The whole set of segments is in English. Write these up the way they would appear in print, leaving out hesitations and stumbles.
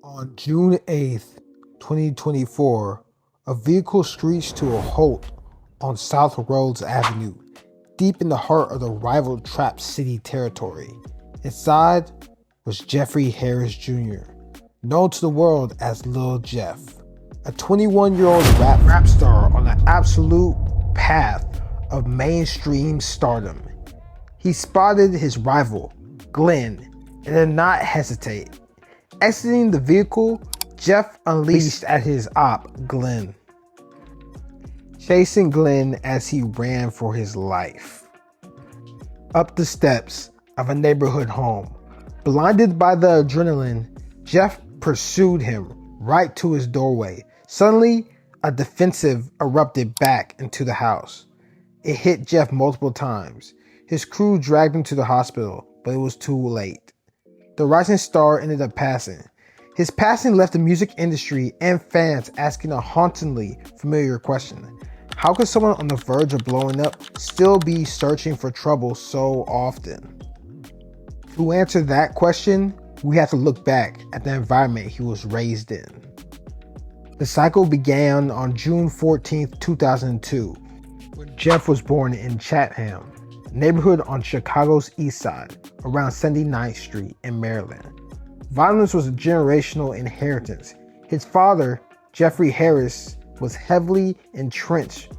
On June 8th, 2024, a vehicle screeched to a halt on South Rhodes Avenue, deep in the heart of the rival Trap City territory. Inside was Jeffrey Harris Jr., known to the world as Lil Jeff, a 21-year-old rap star on the absolute path of mainstream stardom. He spotted his rival, Glenn, and did not hesitate. Exiting the vehicle, Jeff unleashed at his op, Glenn, chasing Glenn as he ran for his life. Up the steps of a neighborhood home, blinded by the adrenaline, Jeff pursued him right to his doorway. Suddenly, a defensive erupted back into the house. It hit Jeff multiple times. His crew dragged him to the hospital, but it was too late. The rising star ended up passing. His passing left the music industry and fans asking a hauntingly familiar question. How could someone on the verge of blowing up still be searching for trouble so often? To answer that question, we have to look back at the environment he was raised in. The cycle began on June 14th, 2002, when Jeff was born in Chatham, a neighborhood on Chicago's east side, around 79th Street in Maryland. Violence was a generational inheritance. His father, Jeffrey Harris, was heavily entrenched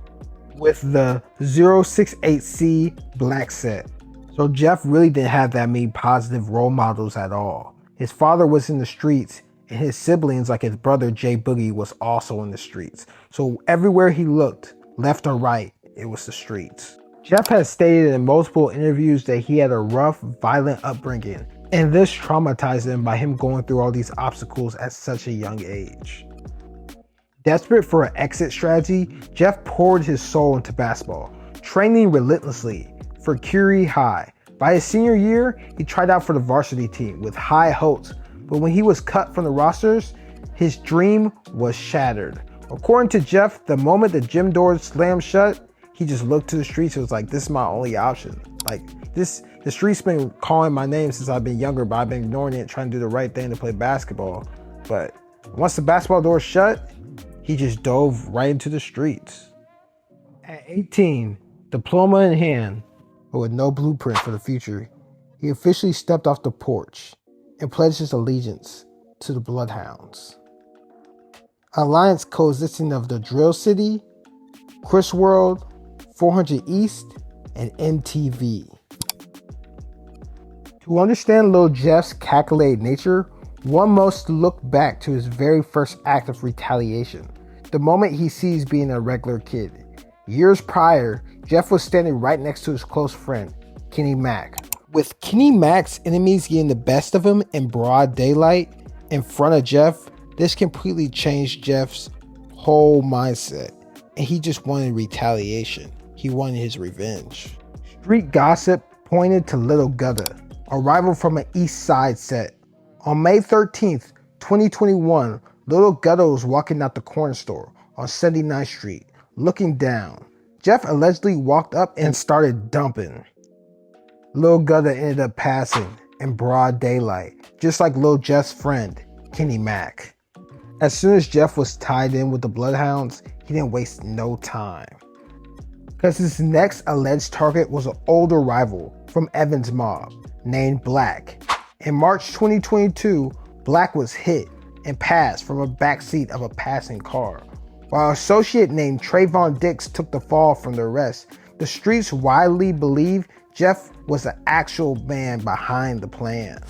with the 068C black set. So Jeff really didn't have that many positive role models at all. His father was in the streets, and his siblings, like his brother Jay Boogie, was also in the streets. So everywhere he looked, left or right, it was the streets. Jeff has stated in multiple interviews that he had a rough, violent upbringing, and this traumatized him by him going through all these obstacles at such a young age. Desperate for an exit strategy, Jeff poured his soul into basketball, training relentlessly for Curie High. By his senior year, he tried out for the varsity team with high hopes, but when he was cut from the rosters, his dream was shattered. According to Jeff, the moment the gym doors slammed shut, he just looked to the streets and was like, this is my only option. The streets been calling my name since I've been younger, but I've been ignoring it, trying to do the right thing to play basketball. But once the basketball doors shut, he just dove right into the streets. At 18, diploma in hand, but with no blueprint for the future, he officially stepped off the porch and pledged his allegiance to the Bloodhounds. Alliance consisting of the Drill City, Chris World, 400 East, and MTV. To understand Lil Jeff's calculated nature, one must look back to his very first act of retaliation, the moment he sees being a regular kid. Years prior, Jeff was standing right next to his close friend, Kenny Mack. With Kenny Mack's enemies getting the best of him in broad daylight in front of Jeff, this completely changed Jeff's whole mindset, and he just wanted retaliation. He wanted his revenge. Street gossip pointed to Little Gutta, a rival from an East Side set. On May 13th, 2021, Little Gutta was walking out the corner store on 79th Street, looking down. Jeff allegedly walked up and started dumping. Lil Gutta ended up passing in broad daylight, just like Lil Jeff's friend, Kenny Mack. As soon as Jeff was tied in with the Bloodhounds, he didn't waste no time, because his next alleged target was an older rival from Evans Mob named Black. In March 2022, Black was hit and passed from a backseat of a passing car. While an associate named Trayvon Dix took the fall from the rest, the streets widely believe Jeff was the actual man behind the plan.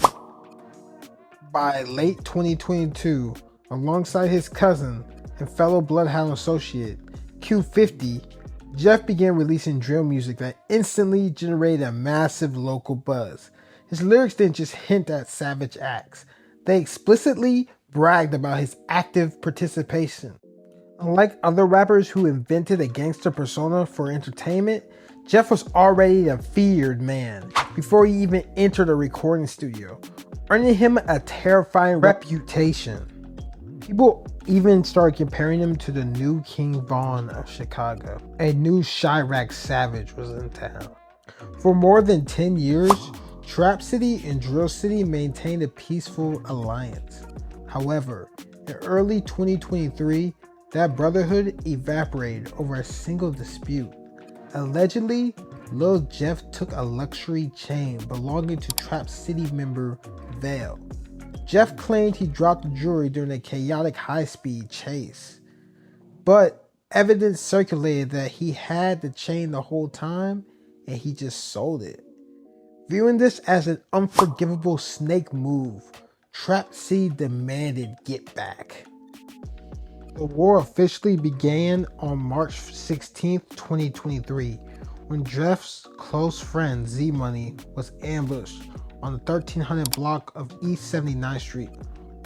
By late 2022, alongside his cousin and fellow Bloodhound associate, Q50, Jeff began releasing drill music that instantly generated a massive local buzz. His lyrics didn't just hint at savage acts, they explicitly bragged about his active participation. Unlike other rappers who invented a gangster persona for entertainment, Jeff was already a feared man before he even entered a recording studio, earning him a terrifying reputation. People even started comparing him to the new King Von of Chicago. A new Chirac Savage was in town. For more than 10 years, Trap City and Drill City maintained a peaceful alliance. However, in early 2023, that brotherhood evaporated over a single dispute. Allegedly, Lil Jeff took a luxury chain belonging to Trap City member Vale. Jeff claimed he dropped the jewelry during a chaotic high-speed chase, but evidence circulated that he had the chain the whole time and he just sold it. Viewing this as an unforgivable snake move, Trap City demanded get back. The war officially began on March 16, 2023, when Jeff's close friend Z-Money was ambushed on the 1300 block of East 79th Street.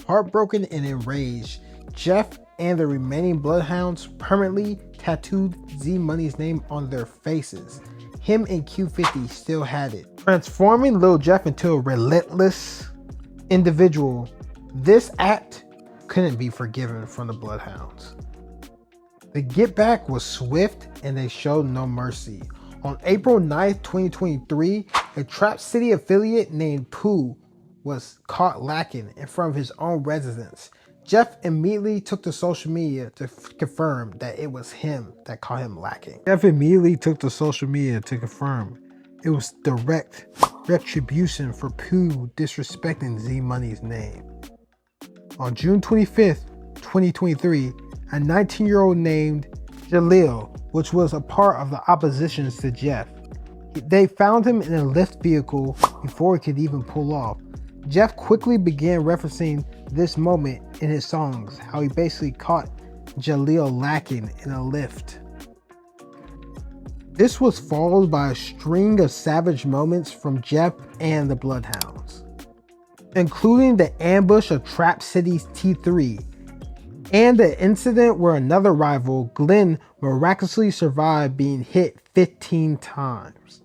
Heartbroken and enraged, Jeff and the remaining Bloodhounds permanently tattooed Z-Money's name on their faces. Him and Q50 still had it. Transforming Lil Jeff into a relentless individual, this act couldn't be forgiven from the Bloodhounds. The get back was swift and they showed no mercy. On April 9th, 2023, a Trap City affiliate named Pooh was caught lacking in front of his own residence. Jeff immediately took to social media to confirm that it was him that caught him lacking. Jeff immediately took to social media to confirm it was direct retribution for Pooh disrespecting Z-Money's name. On June 25th, 2023, a 19-year-old named Jaleel, which was a part of the oppositions to Jeff, they found him in a Lyft vehicle before he could even pull off. Jeff quickly began referencing this moment in his songs, how he basically caught Jaleel lacking in a Lyft. This was followed by a string of savage moments from Jeff and the Bloodhounds, including the ambush of Trap City's T3 and the incident where another rival, Glenn, miraculously survived being hit 15 times.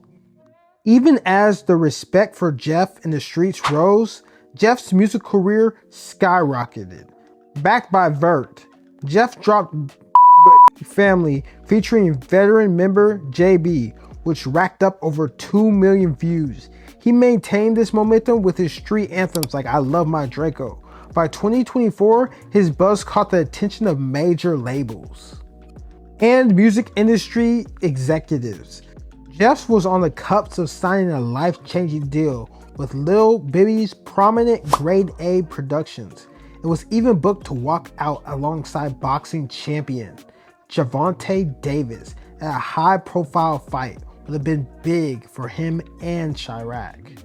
Even as the respect for Jeff in the streets rose, Jeff's music career skyrocketed. Backed by Vert, Jeff dropped Family featuring veteran member JB, which racked up over 2 million views. He maintained this momentum with his street anthems like I Love My Draco. By 2024, his buzz caught the attention of major labels and music industry executives. Jeff was on the cusp of signing a life-changing deal with Lil Bibby's prominent Grade A Productions. It was even booked to walk out alongside boxing champion Gervonta Davis at a high-profile fight would have been big for him and Chirac.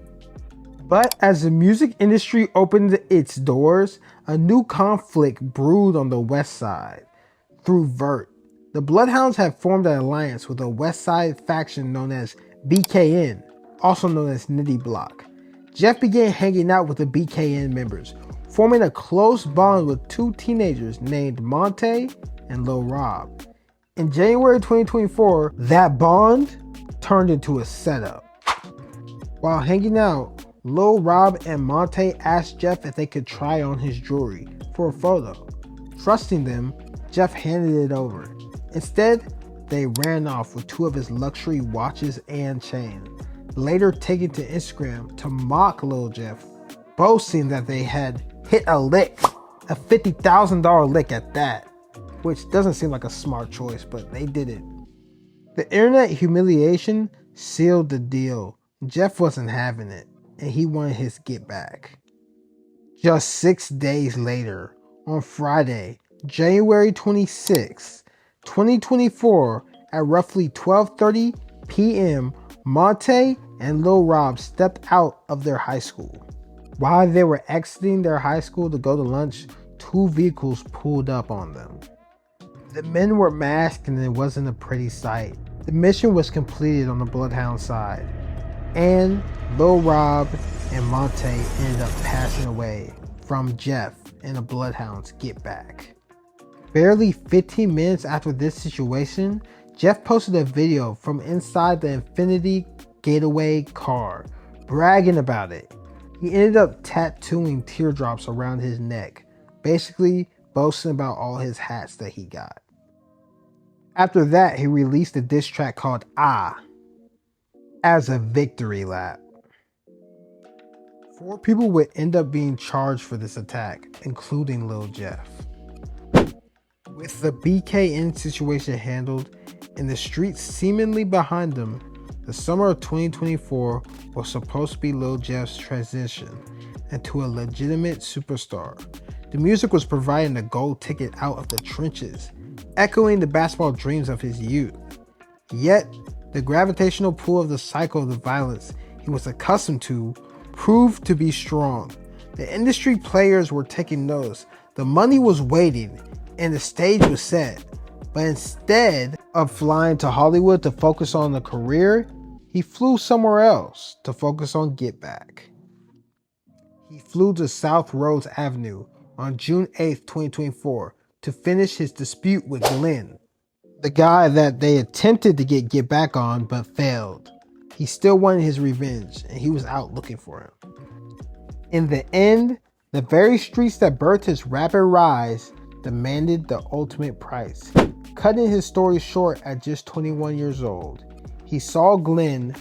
But as the music industry opened its doors, a new conflict brewed on the West Side. Through Vert, the Bloodhounds had formed an alliance with a West Side faction known as BKN, also known as Nitty Block. Jeff began hanging out with the BKN members, forming a close bond with two teenagers named Monte and Lil Rob. In January 2024, that bond turned into a setup. While hanging out, Lil Rob and Monte asked Jeff if they could try on his jewelry for a photo. Trusting them, Jeff handed it over. Instead, they ran off with two of his luxury watches and chain, later taken to Instagram to mock Lil Jeff, boasting that they had hit a lick, a $50,000 lick at that, which doesn't seem like a smart choice, but they did it. The internet humiliation sealed the deal. Jeff wasn't having it, and he wanted his get back. Just 6 days later, on Friday, January 26, 2024, at roughly 12:30 p.m., Monte and Lil Rob stepped out of their high school. While they were exiting their high school to go to lunch, two vehicles pulled up on them. The men were masked and it wasn't a pretty sight. The mission was completed on the Bloodhound side, and Lil Rob and Monte ended up passing away from Jeff and the Bloodhounds get back. Barely 15 minutes after this situation, Jeff posted a video from inside the Infinity Getaway car, bragging about it. He ended up tattooing teardrops around his neck, basically boasting about all his hats that he got. After that, he released a diss track called Ah as a victory lap. 4 people would end up being charged for this attack, including Lil Jeff. With the BKN situation handled and the streets seemingly behind them, the summer of 2024 was supposed to be Lil Jeff's transition into a legitimate superstar. The music was providing a gold ticket out of the trenches, echoing the basketball dreams of his youth. Yet, the gravitational pull of the cycle of the violence he was accustomed to proved to be strong. The industry players were taking notice, the money was waiting, and the stage was set. But instead of flying to Hollywood to focus on a career, he flew somewhere else to focus on Get Back. He flew to South Rhodes Avenue on June 8, 2024 to finish his dispute with Glenn, the guy that they attempted to get back on but failed. He still wanted his revenge and he was out looking for him. In the end, the very streets that birthed his rapid rise demanded the ultimate price, cutting his story short at just 21 years old. He saw Glenn.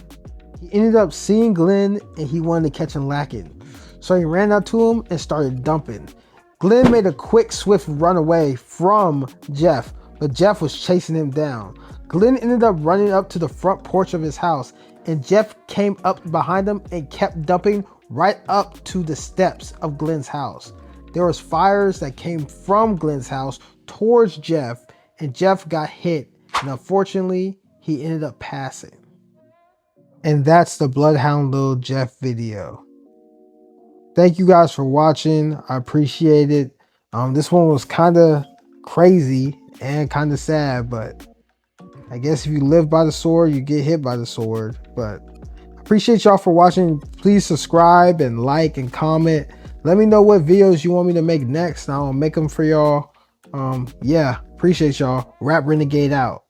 He ended up seeing Glenn and he wanted to catch him lacking. So he ran out to him and started dumping. Glenn made a quick, swift run away from Jeff, but Jeff was chasing him down. Glenn ended up running up to the front porch of his house, and Jeff came up behind him and kept dumping right up to the steps of Glenn's house. There was fires that came from Glenn's house towards Jeff, and Jeff got hit, and unfortunately, he ended up passing. And that's the Bloodhound Lil Jeff video. Thank you guys for watching. I appreciate it. This one was kind of crazy and kind of sad, but I guess if you live by the sword, you get hit by the sword. But I appreciate y'all for watching. Please subscribe and like and comment. Let me know what videos you want me to make next, and I'll make them for y'all. Yeah, appreciate y'all. Rap Renegade out.